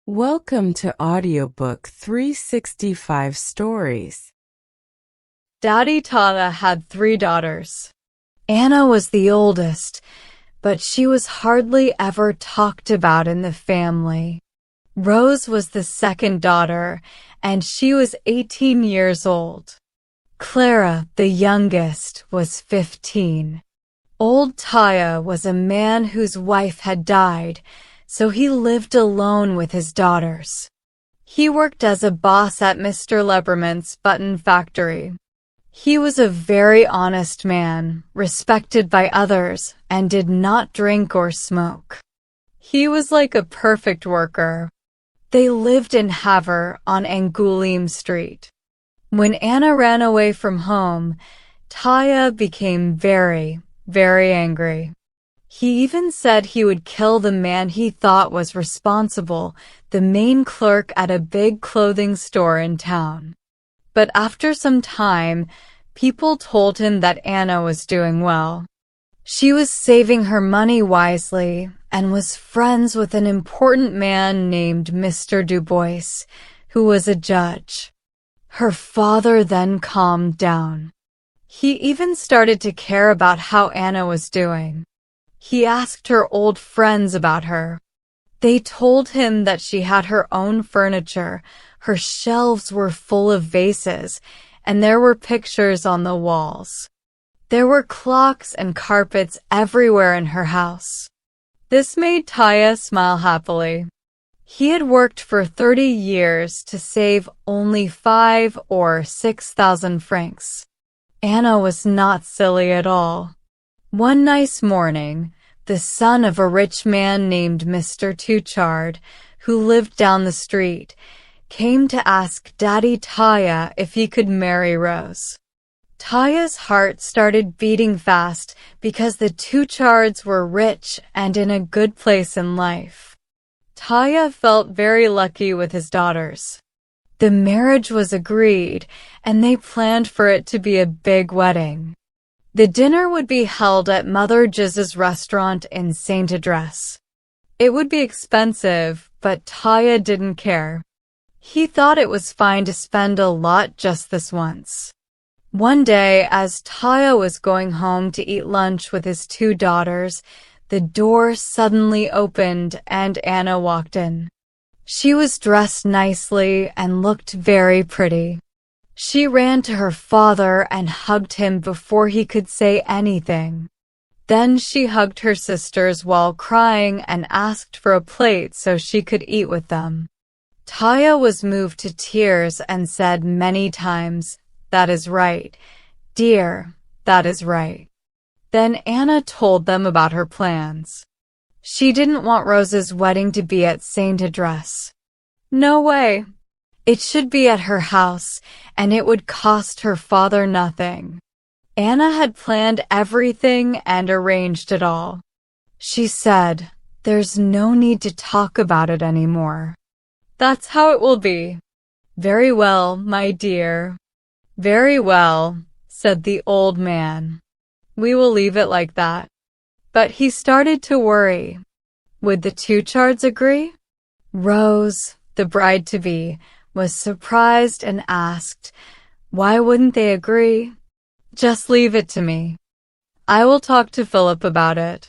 Welcome to Audiobook 365 Stories. Daddy Tata had 3 daughters. Anna was the oldest, but she was hardly ever talked about in the family. Rose was the second daughter, and she was 18 years old. Clara, the youngest, was 15. Old Taya was a man whose wife had died, so he lived alone with his daughters. He worked as a boss at Mr. Leberman's button factory. He was a very honest man, respected by others, and did not drink or smoke. He was like a perfect worker. They lived in Havre on Angoulême Street. When Anna ran away from home, Taya became very, very angry. He even said he would kill the man he thought was responsible, the main clerk at a big clothing store in town. But after some time, people told him that Anna was doing well. She was saving her money wisely and was friends with an important man named Mr. Du Bois, who was a judge. Her father then calmed down. He even started to care about how Anna was doing. He asked her old friends about her. They told him that she had her own furniture, her shelves were full of vases, and there were pictures on the walls. There were clocks and carpets everywhere in her house. This made Taya smile happily. He had worked for 30 years to save only 5 or 6,000 francs. Anna was not silly at all. One nice morning, the son of a rich man named Mr. Touchard, who lived down the street, came to ask Daddy Taya if he could marry Rose. Taya's heart started beating fast because the Touchards were rich and in a good place in life. Taya felt very lucky with his daughters. The marriage was agreed, and they planned for it to be a big wedding. The dinner would be held at Mother Jiz's restaurant in Saint Adresse. It would be expensive, but Taya didn't care. He thought it was fine to spend a lot just this once. One day, as Taya was going home to eat lunch with his 2 daughters, the door suddenly opened and Anna walked in. She was dressed nicely and looked very pretty. She ran to her father and hugged him before he could say anything. Then she hugged her sisters while crying and asked for a plate so she could eat with them. Taya was moved to tears and said many times, "That is right, dear, that is right." Then Anna told them about her plans. She didn't want Rose's wedding to be at Saint Adresse. No way. It should be at her house, and it would cost her father nothing. Anna had planned everything and arranged it all. She said, "There's no need to talk about it anymore. That's how it will be." "Very well, my dear." "Very well," said the old man. "We will leave it like that." But he started to worry. Would the Touchards agree? Rose, the bride-to-be, was surprised and asked, "Why wouldn't they agree?" "Just leave it to me. I will talk to Philip about it."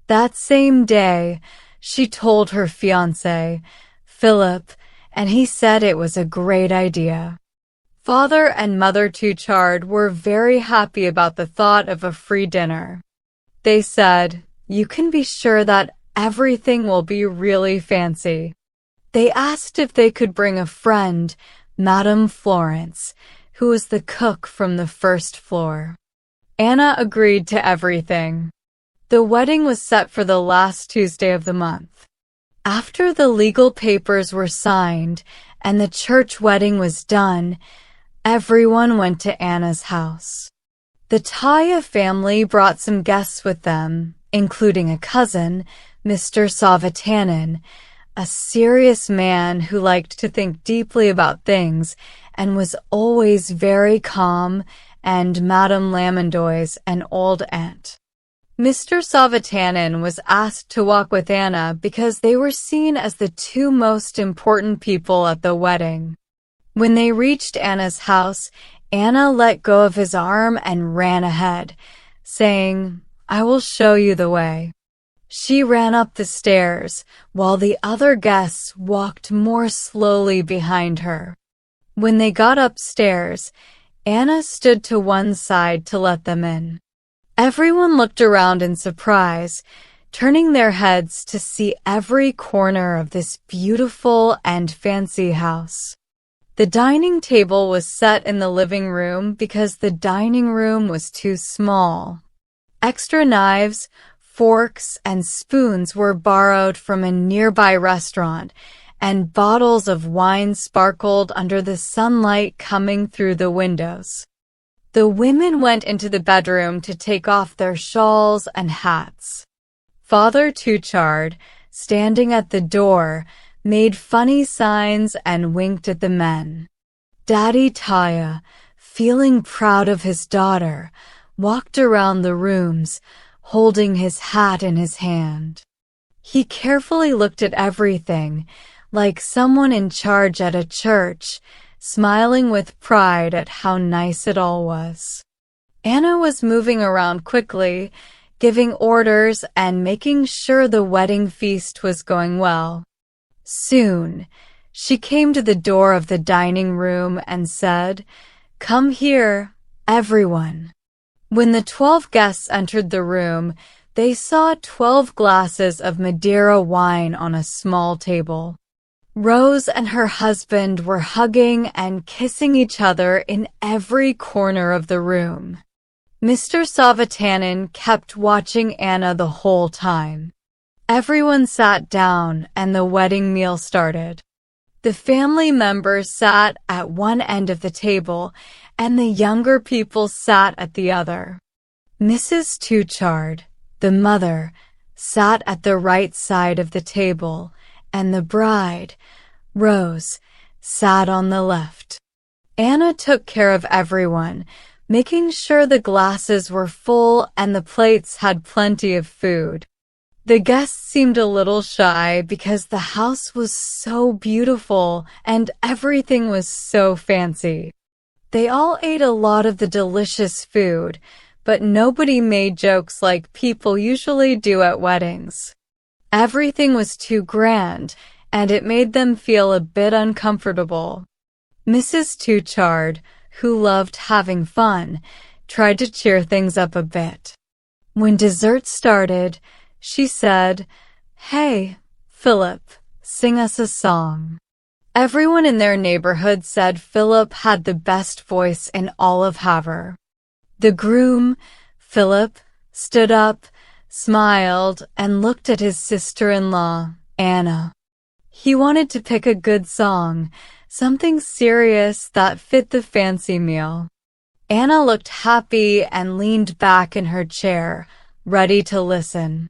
That same day, she told her fiancé, Philip, and he said it was a great idea. Father and Mother Touchard were very happy about the thought of a free dinner. They said, "You can be sure that everything will be really fancy." They asked if they could bring a friend, Madame Florence, who was the cook from the first floor. Anna agreed to everything. The wedding was set for the last Tuesday of the month. After the legal papers were signed and the church wedding was done, everyone went to Anna's house. The Taya family brought some guests with them, including a cousin, Mr. Savatanen, a serious man who liked to think deeply about things and was always very calm, and Madame Lamondois, an old aunt. Mr. Savatanen was asked to walk with Anna because they were seen as the two most important people at the wedding. When they reached Anna's house, Anna let go of his arm and ran ahead, saying, "I will show you the way." She ran up the stairs, while the other guests walked more slowly behind her. When they got upstairs, Anna stood to one side to let them in. Everyone looked around in surprise, turning their heads to see every corner of this beautiful and fancy house. The dining table was set in the living room because the dining room was too small. Extra knives, forks, and spoons were borrowed from a nearby restaurant, and bottles of wine sparkled under the sunlight coming through the windows. The women went into the bedroom to take off their shawls and hats. Father Tuchard, standing at the door, made funny signs and winked at the men. Daddy Taya, feeling proud of his daughter, walked around the rooms, holding his hat in his hand. He carefully looked at everything, like someone in charge at a church, smiling with pride at how nice it all was. Anna was moving around quickly, giving orders and making sure the wedding feast was going well. Soon, she came to the door of the dining room and said, "Come here, everyone." When the 12 guests entered the room, they saw 12 glasses of Madeira wine on a small table. Rose and her husband were hugging and kissing each other in every corner of the room. Mr. Savatanen kept watching Anna the whole time. Everyone sat down and the wedding meal started. The family members sat at one end of the table and the younger people sat at the other. Mrs. Tuchard, the mother, sat at the right side of the table, and the bride, Rose, sat on the left. Anna took care of everyone, making sure the glasses were full and the plates had plenty of food. The guests seemed a little shy because the house was so beautiful and everything was so fancy. They all ate a lot of the delicious food, but nobody made jokes like people usually do at weddings. Everything was too grand, and it made them feel a bit uncomfortable. Mrs. Tuchard, who loved having fun, tried to cheer things up a bit. When dessert started, she said, "Hey, Philip, sing us a song." Everyone in their neighborhood said Philip had the best voice in all of Havre. The groom, Philip, stood up, smiled, and looked at his sister-in-law, Anna. He wanted to pick a good song, something serious that fit the fancy meal. Anna looked happy and leaned back in her chair, ready to listen.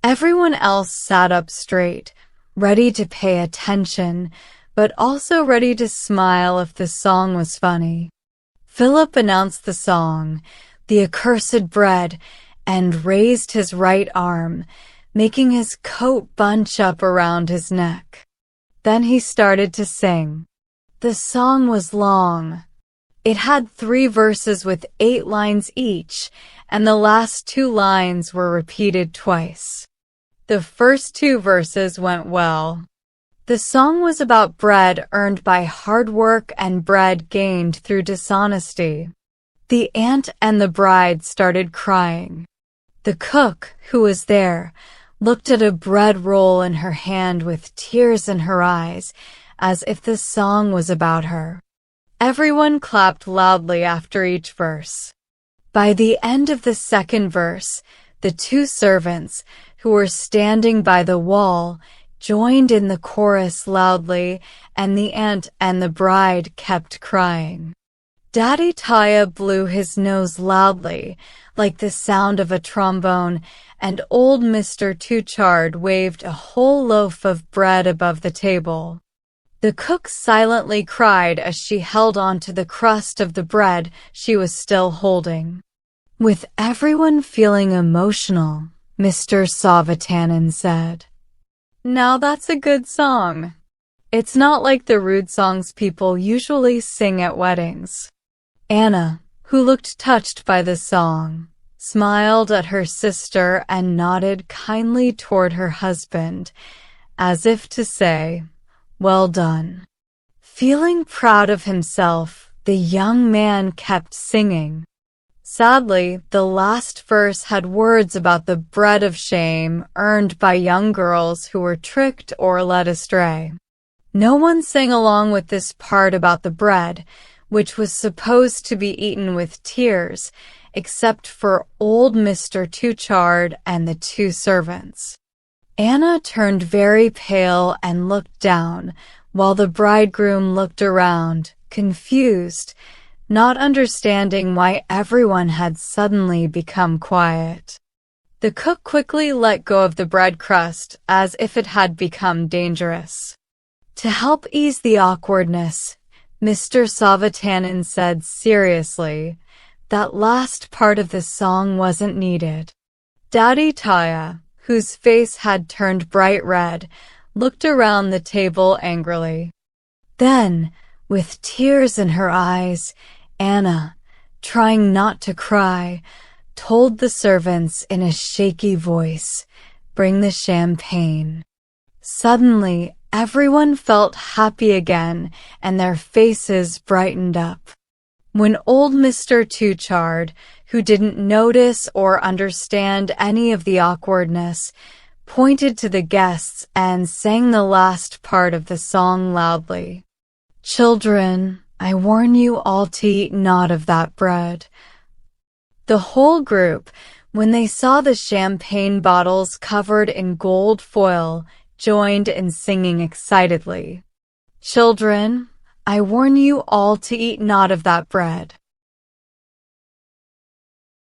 Everyone else sat up straight, ready to pay attention, but also ready to smile if the song was funny. Philip announced the song, "The Accursed Bread," and raised his right arm, making his coat bunch up around his neck. Then he started to sing. The song was long. It had 3 verses with 8 lines each, and the last 2 lines were repeated twice. The first 2 verses went well. The song was about bread earned by hard work and bread gained through dishonesty. The aunt and the bride started crying. The cook, who was there, looked at a bread roll in her hand with tears in her eyes, as if the song was about her. Everyone clapped loudly after each verse. By the end of the second verse, the 2 servants, who were standing by the wall, joined in the chorus loudly, and the aunt and the bride kept crying. Daddy Taya blew his nose loudly, like the sound of a trombone, and old Mr. Tuchard waved a whole loaf of bread above the table. The cook silently cried as she held on to the crust of the bread she was still holding. With everyone feeling emotional, Mr. Savatanen said, "Now that's a good song. It's not like the rude songs people usually sing at weddings." Anna, who looked touched by the song, smiled at her sister and nodded kindly toward her husband, as if to say, "Well done." Feeling proud of himself, the young man kept singing. Sadly, the last verse had words about the bread of shame earned by young girls who were tricked or led astray. No one sang along with this part about the bread, which was supposed to be eaten with tears, except for old Mr. Touchard and the two servants. Anna turned very pale and looked down, while the bridegroom looked around, confused, not understanding why everyone had suddenly become quiet. The cook quickly let go of the bread crust as if it had become dangerous. To help ease the awkwardness, Mr. Savatanen said seriously, that last part of the song wasn't needed. Daddy Taya, whose face had turned bright red, looked around the table angrily. Then, with tears in her eyes, Anna, trying not to cry, told the servants in a shaky voice, "Bring the champagne." Suddenly, everyone felt happy again, and their faces brightened up. When old Mr. Touchard, who didn't notice or understand any of the awkwardness, pointed to the guests and sang the last part of the song loudly. "Children, I warn you all to eat not of that bread." The whole group, when they saw the champagne bottles covered in gold foil, joined in singing excitedly, "Children, I warn you all to eat not of that bread."